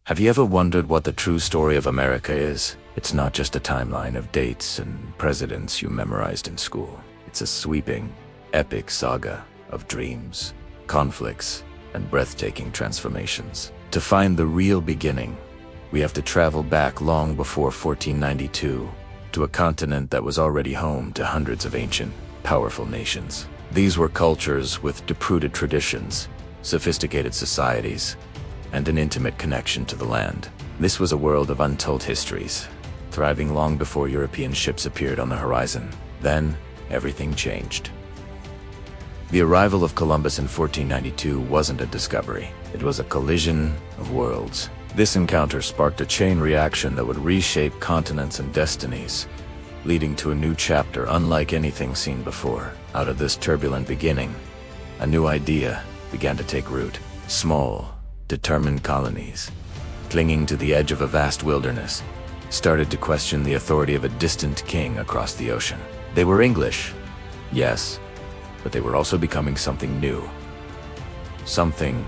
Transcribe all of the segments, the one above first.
Have you ever wondered what the true story of America is? It's not just a timeline of dates and presidents you memorized in school. It's a sweeping, epic saga of dreams, conflicts, and breathtaking transformations. To find the real beginning, we have to travel back long before 1492 to a continent that was already home to hundreds of ancient, powerful nations. These were cultures with deep-rooted traditions, sophisticated societies, and an intimate connection to the land. This was a world of untold histories, thriving long before European ships appeared on the horizon. Then, everything changed. The arrival of Columbus in 1492 wasn't a discovery. It was a collision of worlds. This encounter sparked a chain reaction that would reshape continents and destinies, leading to a new chapter unlike anything seen before. Out of this turbulent beginning, a new idea began to take root. Small, determined colonies, clinging to the edge of a vast wilderness, started to question the authority of a distant king across the ocean. They were English, yes, but they were also becoming something new. Something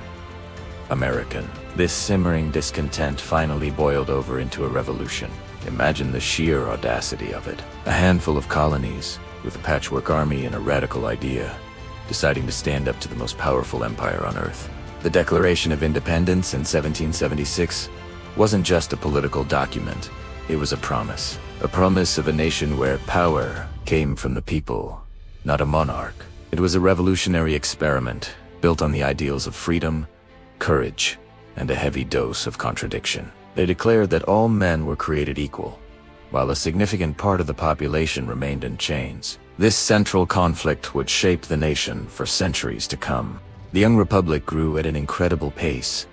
American. This simmering discontent finally boiled over into a revolution. Imagine the sheer audacity of it. A handful of colonies, with a patchwork army and a radical idea, deciding to stand up to the most powerful empire on Earth. The Declaration of Independence in 1776 wasn't just a political document. It was a promise of a nation where power came from the people, not a monarch. It was a revolutionary experiment built on the ideals of freedom, courage, and a heavy dose of contradiction. They declared that all men were created equal, while a significant part of the population remained in chains. This central conflict would shape the nation for centuries to come. The young republic grew at an incredible pace,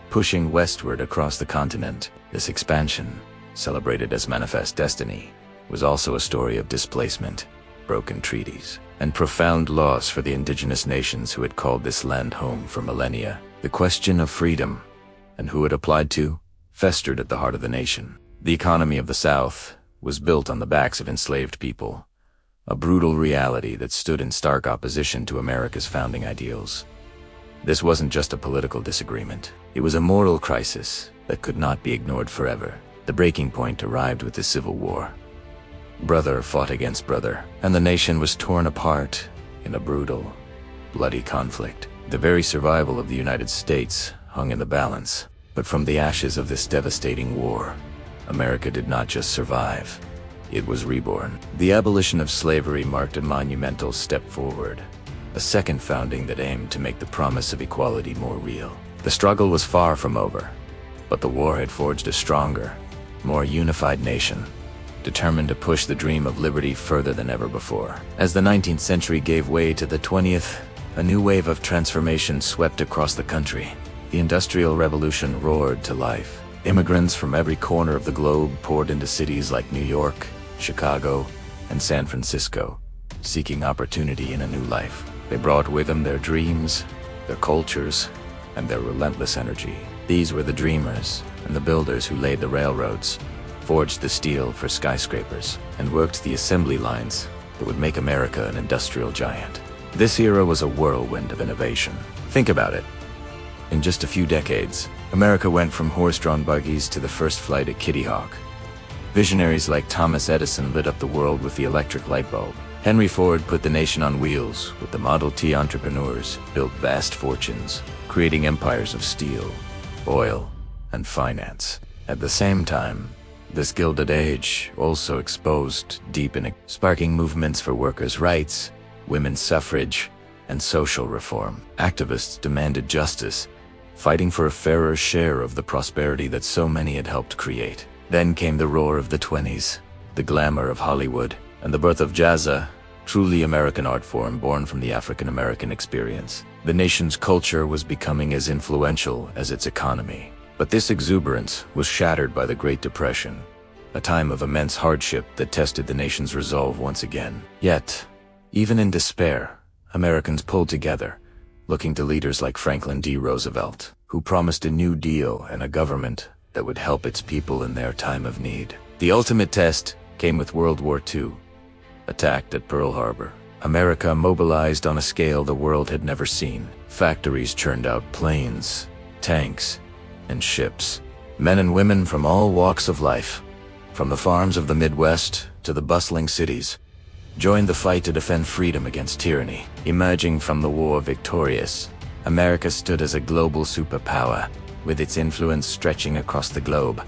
pushing westward across the continent. This expansion, celebrated as manifest destiny, was also a story of displacement, broken treaties, and profound loss for the indigenous nations who had called this land home for millennia. The question of freedom, and who it applied to, festered at the heart of the nation. The economy of the South was built on the backs of enslaved people, a brutal reality that stood in stark opposition to America's founding ideals. This wasn't just a political disagreement. It was a moral crisis that could not be ignored forever. The breaking point arrived with the Civil War. Brother fought against brother, and the nation was torn apart in a brutal, bloody conflict. The very survival of the United States hung in the balance. But from the ashes of this devastating war, America did not just survive, it was reborn. The abolition of slavery marked a monumental step forward, a second founding that aimed to make the promise of equality more real. The struggle was far from over, but the war had forged a stronger, more unified nation, determined to push the dream of liberty further than ever before. As the 19th century gave way to the 20th, a new wave of transformation swept across the country. The Industrial Revolution roared to life. Immigrants from every corner of the globe poured into cities like New York, Chicago, and San Francisco, seeking opportunity in a new life. They brought with them their dreams, their cultures, and their relentless energy. These were the dreamers and the builders who laid the railroads, forged the steel for skyscrapers, and worked the assembly lines that would make America an industrial giant. This era was a whirlwind of innovation. Think about it. In just a few decades, America went from horse-drawn buggies to the first flight at Kitty Hawk. Visionaries like Thomas Edison lit up the world with the electric light bulb. Henry Ford put the nation on wheels with the Model T. Entrepreneurs built vast fortunes, creating empires of steel, oil, and finance. At the same time, this Gilded Age also exposed deepening, sparking movements for workers' rights, women's suffrage, and social reform. Activists demanded justice, fighting for a fairer share of the prosperity that so many had helped create. Then came the roar of the 20s, the glamour of Hollywood, and the birth of jazz, a truly American art form born from the African-American experience. The nation's culture was becoming as influential as its economy. But this exuberance was shattered by the Great Depression, a time of immense hardship that tested the nation's resolve once again. Yet, even in despair, Americans pulled together, looking to leaders like Franklin D. Roosevelt, who promised a New Deal and a government that would help its people in their time of need. The ultimate test came with World War II, attacked at Pearl Harbor. America mobilized on a scale the world had never seen. Factories churned out planes, tanks, and ships, Men and women from all walks of life, from the farms of the Midwest to the bustling cities, joined the fight to defend freedom against tyranny. Emerging from the war victorious, America stood as a global superpower, with its influence stretching across the globe.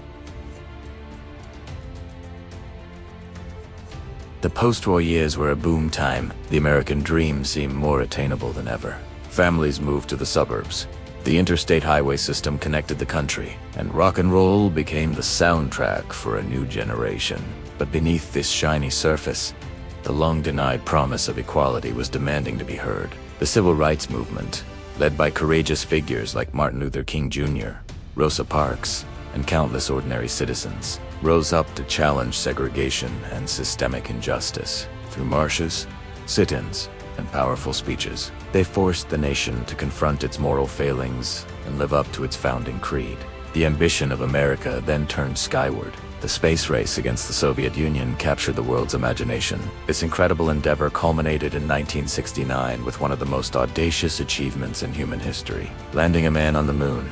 The post-war years were a boom time. The American dream seemed more attainable than ever. Families moved to the suburbs. The interstate highway system connected the country, and rock and roll became the soundtrack for a new generation. But beneath this shiny surface, the long-denied promise of equality was demanding to be heard. The civil rights movement, led by courageous figures like Martin Luther King Jr., Rosa Parks, and countless ordinary citizens, rose up to challenge segregation and systemic injustice. Through marches, sit-ins, and powerful speeches, they forced the nation to confront its moral failings and live up to its founding creed. The ambition of America then turned skyward. The space race against the Soviet Union captured the world's imagination. This incredible endeavor culminated in 1969 with one of the most audacious achievements in human history, landing a man on the moon.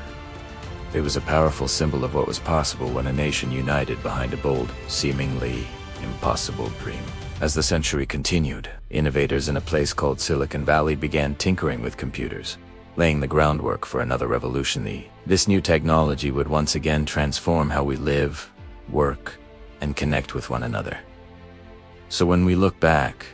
It was a powerful symbol of what was possible when a nation united behind a bold, seemingly impossible dream. As the century continued, innovators in a place called Silicon Valley began tinkering with computers, laying the groundwork for another revolution. This new technology would once again transform how we live, work, and connect with one another. So when we look back,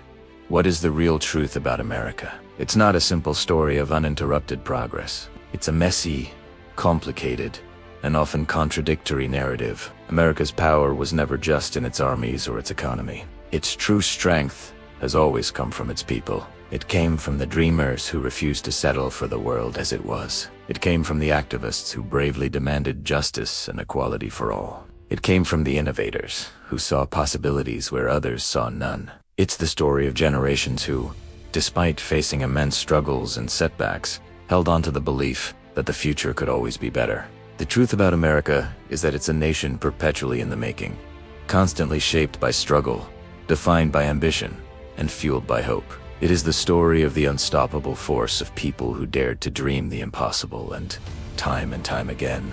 what is the real truth about America? It's not a simple story of uninterrupted progress. It's a messy, complicated, and often contradictory narrative. America's power was never just in its armies or its economy. Its true strength has always come from its people. It came from the dreamers who refused to settle for the world as it was. It came from the activists who bravely demanded justice and equality for all. It came from the innovators who saw possibilities where others saw none. It's the story of generations who, despite facing immense struggles and setbacks, held on to the belief that the future could always be better. The truth about America is that it's a nation perpetually in the making, constantly shaped by struggle, defined by ambition, and fueled by hope. It is the story of the unstoppable force of people who dared to dream the impossible and time again,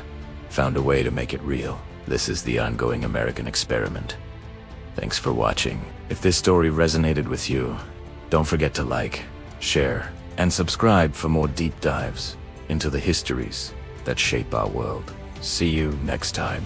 found a way to make it real. This is the ongoing American experiment. Thanks for watching. If this story resonated with you, don't forget to like, share, and subscribe for more deep dives into the histories that shape our world. See you next time.